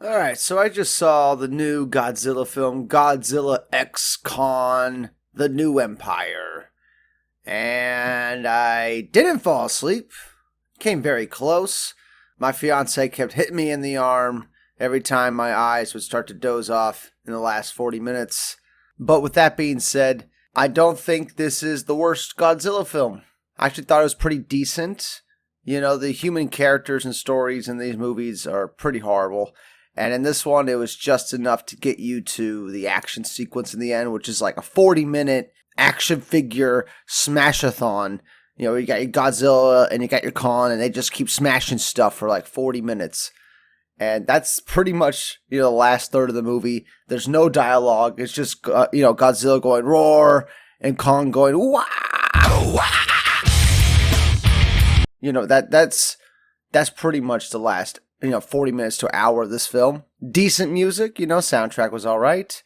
Alright, so I just saw the new Godzilla film, Godzilla X Kong, The New Empire. And I didn't fall asleep. Came very close. My fiance kept hitting me in the arm every time my eyes would start to doze off in the last 40 minutes. But with that being said, I don't think this is the worst Godzilla film. I actually thought it was pretty decent. You know, the human characters and stories in these movies are pretty horrible. And in this one, it was just enough to get you to the action sequence in the end, which is like a 40-minute action figure smash-a-thon. You know, you got your Godzilla and you got your Kong, and they just keep smashing stuff for like 40 minutes. And that's pretty much, the last third of the movie. There's no dialogue. It's just, Godzilla going roar and Kong going wow, wow. That's pretty much the last 40 minutes to an hour of this film. Decent music, soundtrack was all right.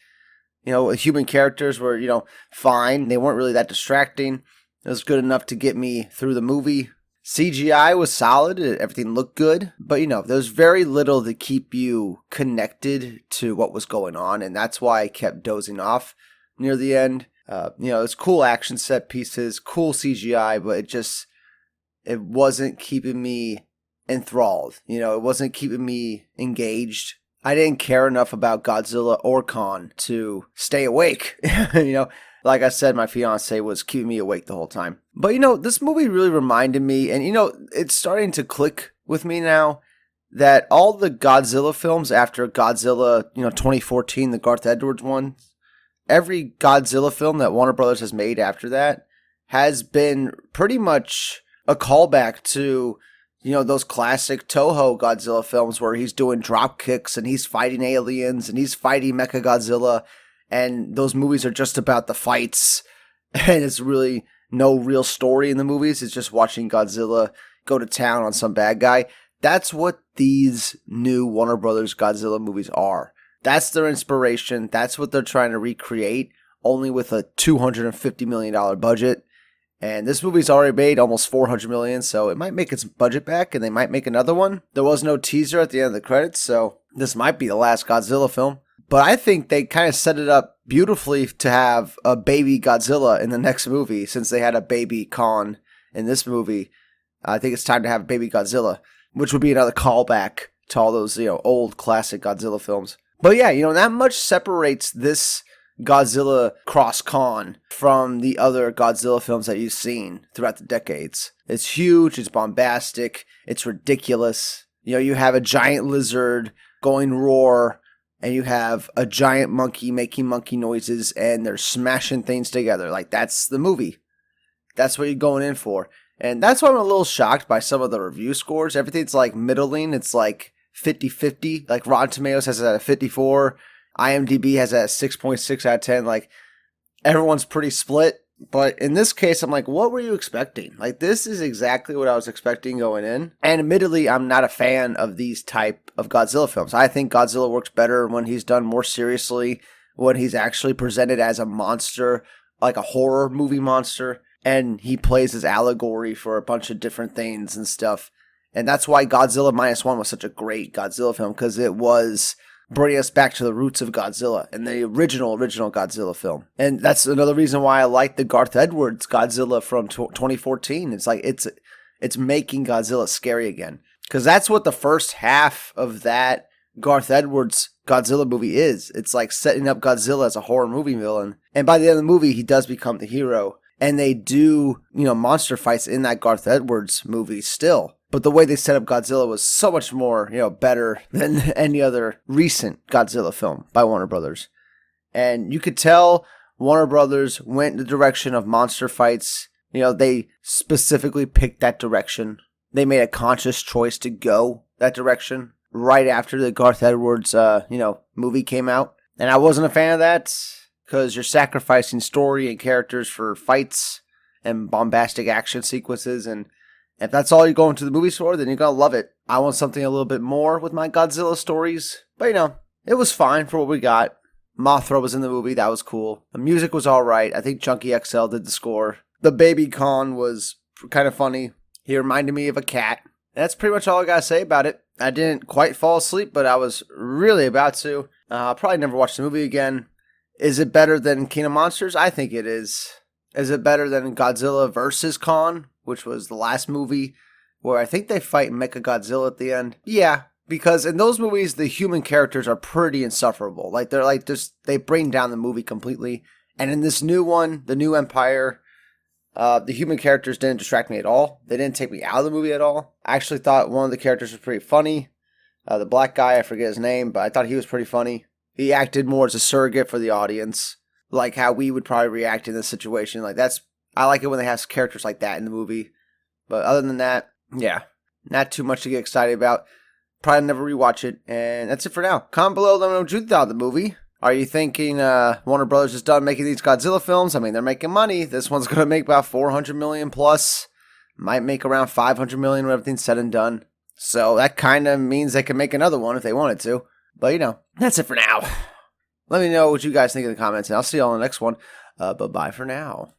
Human characters were, fine. They weren't really that distracting. It was good enough to get me through the movie. CGI was solid. Everything looked good. But, there was very little to keep you connected to what was going on. And that's why I kept dozing off near the end. It's cool action set pieces, cool CGI, but it wasn't keeping me enthralled. It wasn't keeping me engaged. I didn't care enough about Godzilla or Kong to stay awake. Like I said, my fiance was keeping me awake the whole time. But this movie really reminded me, and it's starting to click with me now, that all the Godzilla films after Godzilla, 2014, the Garth Edwards one, every Godzilla film that Warner Brothers has made after that has been pretty much a callback to those classic Toho Godzilla films where he's doing drop kicks and he's fighting aliens and he's fighting Mechagodzilla, and those movies are just about the fights, and it's really no real story in the movies. It's just watching Godzilla go to town on some bad guy. That's what these new Warner Brothers Godzilla movies are. That's their inspiration. That's what they're trying to recreate, only with a $250 million budget. And this movie's already made almost $400 million, so it might make its budget back, and they might make another one. There was no teaser at the end of the credits, so this might be the last Godzilla film. But I think they kind of set it up beautifully to have a baby Godzilla in the next movie, since they had a baby Kong in this movie. I think it's time to have a baby Godzilla, which would be another callback to all those, old classic Godzilla films. But yeah, that much separates this Godzilla Cross Kong from the other Godzilla films that you've seen throughout the decades. It's huge, it's bombastic, it's ridiculous. You have a giant lizard going roar, and you have a giant monkey making monkey noises, and they're smashing things together. Like, that's the movie. That's what you're going in for. And that's why I'm a little shocked by some of the review scores. Everything's like middling. It's like 50-50. Like, Rotten Tomatoes has it at a 54. IMDb has it at 6.6 out of 10. Like, everyone's pretty split. But in this case, I'm like, what were you expecting? Like, this is exactly what I was expecting going in. And admittedly, I'm not a fan of these type of Godzilla films. I think Godzilla works better when he's done more seriously, when he's actually presented as a monster, like a horror movie monster, and he plays as allegory for a bunch of different things and stuff. And that's why Godzilla Minus One was such a great Godzilla film, because it was bringing us back to the roots of Godzilla and the original Godzilla film. And that's another reason why I like the Garth Edwards Godzilla from 2014. It's like it's making Godzilla scary again, because that's what the first half of that Garth Edwards Godzilla movie is. It's like setting up Godzilla as a horror movie villain, and by the end of the movie, he does become the hero. And they do, monster fights in that Garth Edwards movie still. But the way they set up Godzilla was so much more, better than any other recent Godzilla film by Warner Brothers. And you could tell Warner Brothers went in the direction of monster fights. They specifically picked that direction. They made a conscious choice to go that direction right after the Garth Edwards, movie came out. And I wasn't a fan of that, because you're sacrificing story and characters for fights and bombastic action sequences, and if that's all you're going to the movies for, then you're going to love it. I want something a little bit more with my Godzilla stories, but it was fine for what we got. Mothra was in the movie, that was cool. The music was alright. I think Chunky XL did the score. The baby Kong was kind of funny. He reminded me of a cat. That's pretty much all I gotta say about it. I didn't quite fall asleep, but I was really about to. I'll probably never watch the movie again. Is it better than King of Monsters? I think it is. Is it better than Godzilla vs. Kong, which was the last movie where I think they fight Mechagodzilla at the end? Yeah, because in those movies, the human characters are pretty insufferable. Like, they're like just, they bring down the movie completely. And in this new one, the new Empire, the human characters didn't distract me at all. They didn't take me out of the movie at all. I actually thought one of the characters was pretty funny. The black guy, I forget his name, but I thought he was pretty funny. He acted more as a surrogate for the audience, like how we would probably react in this situation. Like, I like it when they have characters like that in the movie. But other than that, yeah, not too much to get excited about. Probably never rewatch it. And that's it for now. Comment below, let me know what you thought of the movie. Are you thinking Warner Brothers is done making these Godzilla films? I mean, they're making money. This one's going to make about $400 million plus. Might make around $500 million when everything's said and done. So that kind of means they can make another one if they wanted to. But, that's it for now. Let me know what you guys think in the comments, and I'll see you all in the next one. Bye-bye for now.